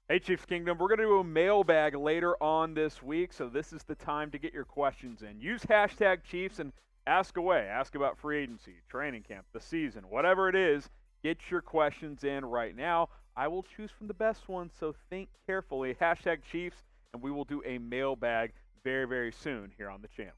Hey, Chiefs Kingdom, we're going to do a mailbag later on this week, so this is the time to get your questions in. Use hashtag Chiefs and ask away. Ask about free agency, training camp, the season, whatever it is. Get your questions in right now. I will choose from the best ones, so think carefully. Hashtag Chiefs, and we will do a mailbag very, very soon here on the channel.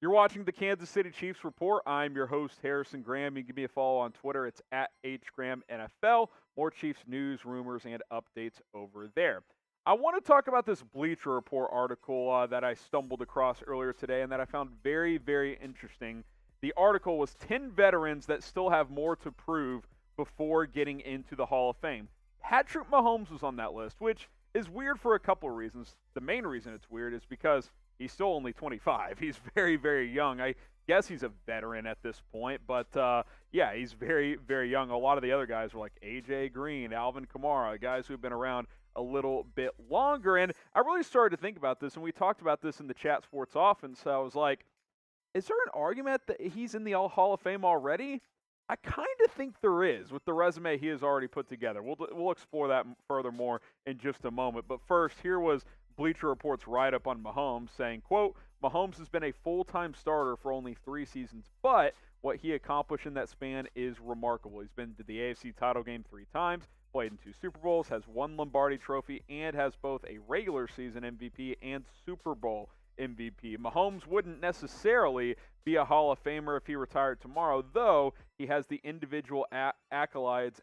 You're watching the Kansas City Chiefs Report. I'm your host, Harrison Graham. You can give me a follow on Twitter. It's at HGrahamNFL. More Chiefs news, rumors, and updates over there. I want to talk about this Bleacher Report article that I stumbled across earlier today and that I found very, very interesting. The article was 10 veterans that still have more to prove before getting into the Hall of Fame. Patrick Mahomes was on that list, which is weird for a couple of reasons. The main reason it's weird is because he's still only 25. He's very, very young. I guess he's a veteran at this point, but yeah, he's very, very young. A lot of the other guys were like A.J. Green, Alvin Kamara, guys who've been around a little bit longer. And I really started to think about this, and we talked about this in the Chat Sports Offense. So I was like, is there an argument that he's in the Hall of Fame already? I kind of think there is with the resume he has already put together. We'll explore that furthermore in just a moment. But first, here was Bleacher Report's write-up on Mahomes saying, quote, Mahomes has been a full-time starter for only 3 seasons, but what he accomplished in that span is remarkable. He's been to the AFC title game 3 times, played in 2 Super Bowls, has 1 Lombardi trophy, and has both a regular season MVP and Super Bowl MVP. Mahomes wouldn't necessarily be a Hall of Famer if he retired tomorrow, though he has the individual accolades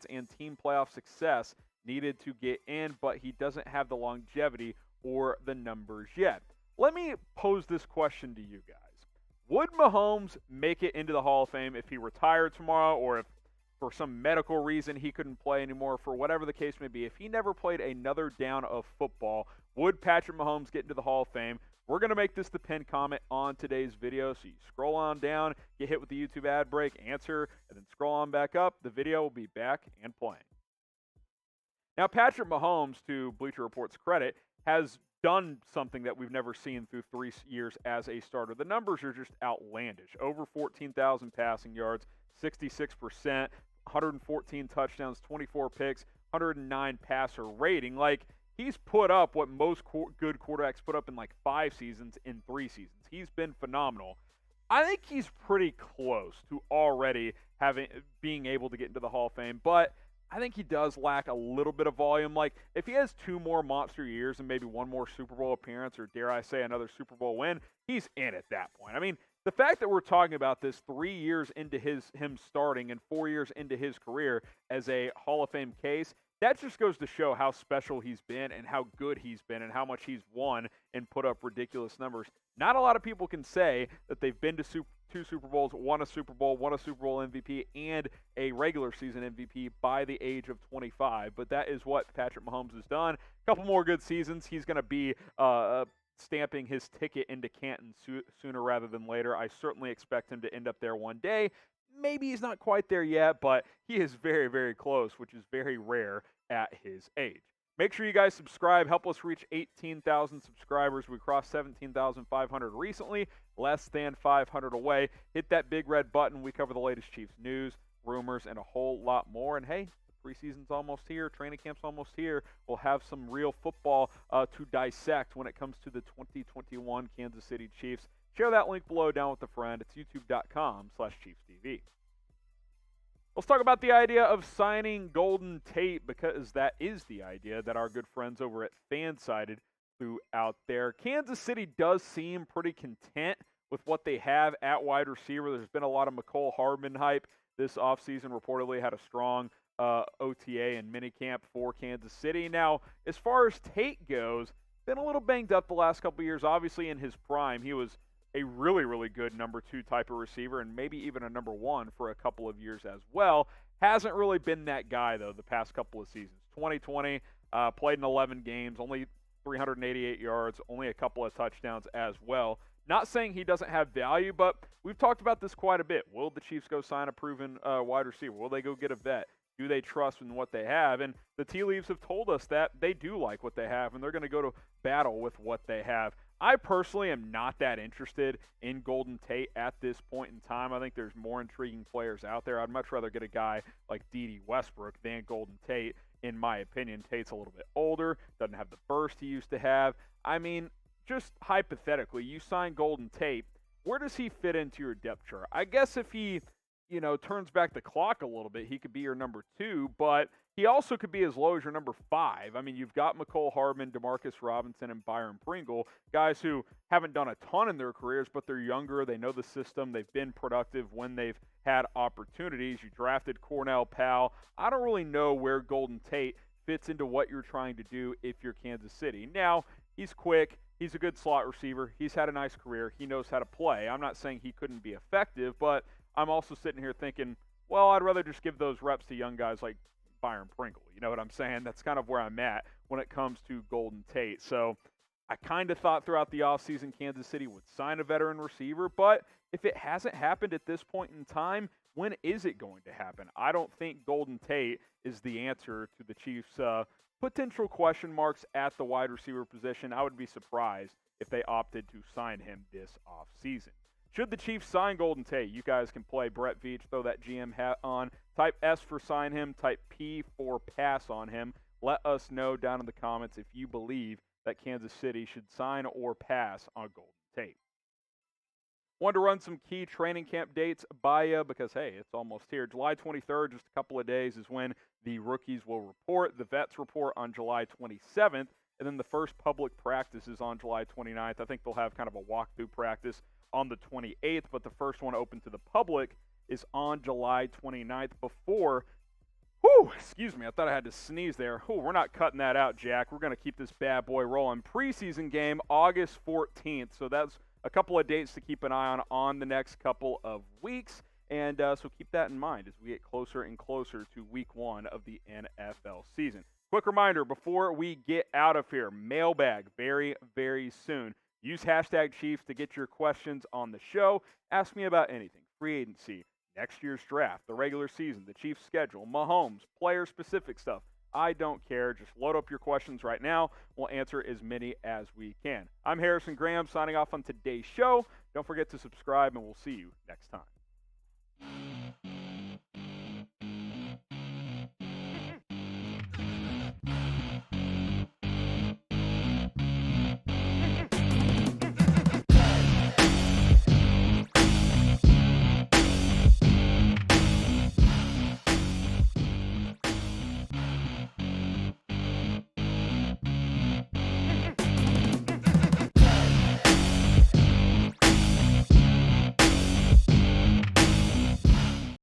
and team playoff success needed to get in, but he doesn't have the longevity or the numbers yet. Let me pose this question to you guys. Would Mahomes make it into the Hall of Fame if he retired tomorrow, or if for some medical reason he couldn't play anymore, for whatever the case may be? If he never played another down of football, would Patrick Mahomes get into the Hall of Fame? We're going to make this the pinned comment on today's video, so you scroll on down, get hit with the YouTube ad break, answer, and then scroll on back up. The video will be back and playing. Now, Patrick Mahomes, to Bleacher Report's credit, has done something that we've never seen through 3 years as a starter. The numbers are just outlandish. Over 14,000 passing yards, 66%, 114 touchdowns, 24 picks, 109 passer rating. Like, he's put up what most good quarterbacks put up in like 5 seasons in 3 seasons. He's been phenomenal. I think he's pretty close to already being able to get into the Hall of Fame, but I think he does lack a little bit of volume. Like, if he has 2 more monster years and maybe 1 more Super Bowl appearance, or dare I say another Super Bowl win, he's in at that point. I mean, the fact that we're talking about this 3 years into him starting and 4 years into his career as a Hall of Fame case, that just goes to show how special he's been and how good he's been and how much he's won and put up ridiculous numbers. Not a lot of people can say that they've been to 2 Super Bowls, won a Super Bowl MVP, and a regular season MVP by the age of 25. But that is what Patrick Mahomes has done. A couple more good seasons. He's going to be stamping his ticket into Canton sooner rather than later. I certainly expect him to end up there one day. Maybe he's not quite there yet, but he is very, very close, which is very rare at his age. Make sure you guys subscribe. Help us reach 18,000 subscribers. We crossed 17,500 recently, less than 500 away. Hit that big red button. We cover the latest Chiefs news, rumors, and a whole lot more. And hey, the preseason's almost here. Training camp's almost here. We'll have some real football to dissect when it comes to the 2021 Kansas City Chiefs. Share that link below down with a friend. It's youtube.com/ChiefsTV. Let's talk about the idea of signing Golden Tate, because that is the idea that our good friends over at Fansided threw out there. Kansas City does seem pretty content with what they have at wide receiver. There's been a lot of McCole Hardman hype this offseason. Reportedly had a strong OTA and minicamp for Kansas City. Now, as far as Tate goes, been a little banged up the last couple of years. Obviously, in his prime, he was a really, really good number 2 type of receiver, and maybe even a number 1 for a couple of years as well. Hasn't really been that guy, though, the past couple of seasons. 2020, played in 11 games, only 388 yards, only a couple of touchdowns as well. Not saying he doesn't have value, but we've talked about this quite a bit. Will the Chiefs go sign a proven wide receiver? Will they go get a vet? Do they trust in what they have? And the tea leaves have told us that they do like what they have, and they're going to go to battle with what they have I personally am not that interested in Golden Tate at this point in time. I think there's more intriguing players out there. I'd much rather get a guy like D.D. Westbrook than Golden Tate, in my opinion. Tate's a little bit older, doesn't have the burst he used to have. I mean, just hypothetically, you sign Golden Tate, where does he fit into your depth chart? I guess if he, turns back the clock a little bit, he could be your number 2, but he also could be as low as your number 5. I mean, you've got McCole Hardman, Demarcus Robinson, and Byron Pringle, guys who haven't done a ton in their careers, but they're younger. They know the system. They've been productive when they've had opportunities. You drafted Cornell Powell. I don't really know where Golden Tate fits into what you're trying to do if you're Kansas City. Now, he's quick. He's a good slot receiver. He's had a nice career. He knows how to play. I'm not saying he couldn't be effective, but I'm also sitting here thinking, well, I'd rather just give those reps to young guys like Byron Pringle. You know what I'm saying? That's kind of where I'm at when it comes to Golden Tate. So I kind of thought throughout the offseason Kansas City would sign a veteran receiver, but if it hasn't happened at this point in time, when is it going to happen? I don't think Golden Tate is the answer to the Chiefs' potential question marks at the wide receiver position. I would be surprised if they opted to sign him this offseason. Should the Chiefs sign Golden Tate, you guys can play Brett Veach, throw that GM hat on. Type S for sign him, type P for pass on him. Let us know down in the comments if you believe that Kansas City should sign or pass on Golden Tate. Wanted to run some key training camp dates by you because, hey, it's almost here. July 23rd, just a couple of days, is when the rookies will report. The vets report on July 27th, and then the first public practice is on July 29th. I think they'll have kind of a walkthrough practice on the 28th, but the first one open to the public is on July 29th before, excuse me, I thought I had to sneeze there. We're not cutting that out, Jack. We're going to keep this bad boy rolling. Preseason game, August 14th, so that's a couple of dates to keep an eye on the next couple of weeks, and so keep that in mind as we get closer and closer to week 1 of the NFL season. Quick reminder before we get out of here, mailbag very, very soon. Use hashtag Chiefs to get your questions on the show. Ask me about anything. Free agency, next year's draft, the regular season, the Chiefs schedule, Mahomes, player-specific stuff. I don't care. Just load up your questions right now. We'll answer as many as we can. I'm Harrison Graham signing off on today's show. Don't forget to subscribe, and we'll see you next time.